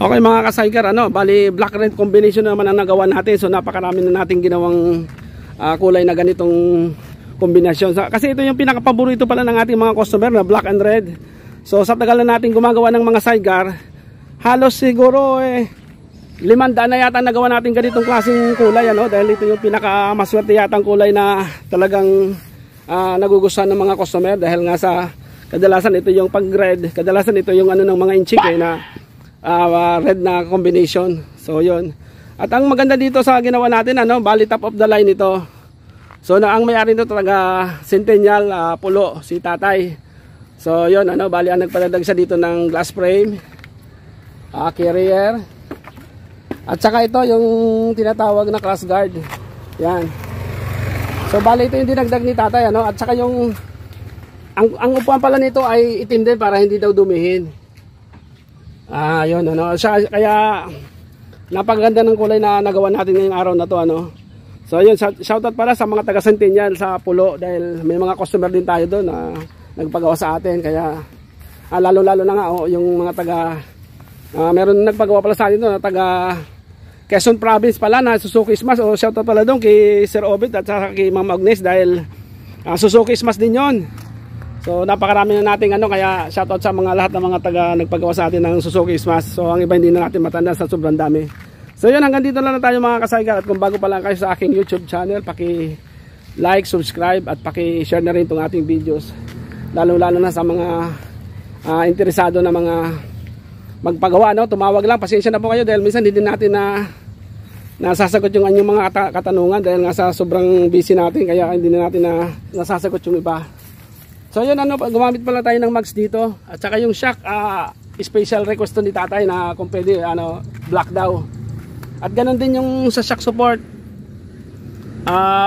Okay mga ka-Cygar, bali black red combination naman ang nagawa natin. So napakarami na natin ginawang kulay na ganitong kombinasyon. Kasi ito yung pinakapaborito pala ng ating mga customer na black and red. So sa tagal na natin gumagawa ng mga Cygar, halos siguro 500 na yata nagawa natin ganitong klaseng kulay, dahil ito yung pinakamaswerte yatang kulay na talagang nagugustuhan ng mga customer. Dahil nga sa kadalasan ito yung pag red, kadalasan ito yung ng mga inchik na red na combination. So yun. At ang maganda dito sa ginawa natin, bali top of the line ito. So ang may-ari nito talaga Centennial Pulo, si Tatay. So yun, bali ang nagpadadag siya dito ng glass frame, carrier, at saka ito yung tinatawag na cross guard. Yan. So bali ito yung dinagdag ni Tatay, at saka yung ang upuan pala nito ay itim din para hindi daw dumihin. Yun, kaya napakaganda ng kulay na nagawa natin ngayong araw na to, So yun, shoutout para sa mga taga Centennial sa Pulo, dahil may mga customer din tayo doon na nagpagawa sa atin. Kaya lalo-lalo na nga yung mga taga meron nagpagawa pala sa atin doon na taga Quezon Province pala na Suzuki Smash. Shoutout pala doon kay Sir Obed at saka kay Ma'am Agnes, dahil Suzuki Smash din yon. So napakarami na natin kaya shoutout sa mga lahat ng mga taga nagpagawa sa atin ng Suzuki Smash. So ang iba hindi na natin matanda sa sobrang dami. So yun, hanggang dito lang na tayo mga ka-Cygar. At kung bago pa lang kayo sa aking YouTube channel, paki-like, subscribe at paki-share na rin itong ating videos. Lalo-lalo na sa mga interesado na mga magpagawa, tumawag lang, pasensya na po kayo dahil minsan hindi natin nasasagot yung anyong mga katanungan dahil nga sa sobrang busy natin, kaya hindi na natin nasasagot yung iba. So yun, gumamit pala tayo ng mags dito. At saka yung shock, special request to ni Tatay na kung pwede, black daw. At ganun din yung sa shock support,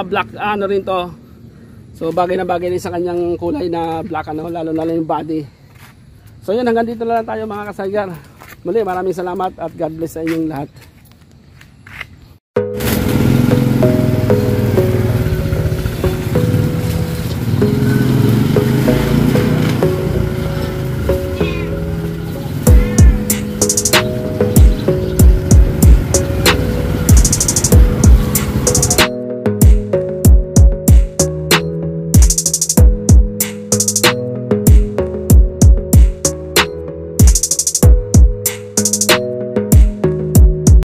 black, rin to. So bagay na bagay din sa kanyang kulay na black, lalo na yung body. So yun, hanggang dito lang tayo mga ka-Cygar. Muli, maraming salamat at God bless sa inyong lahat.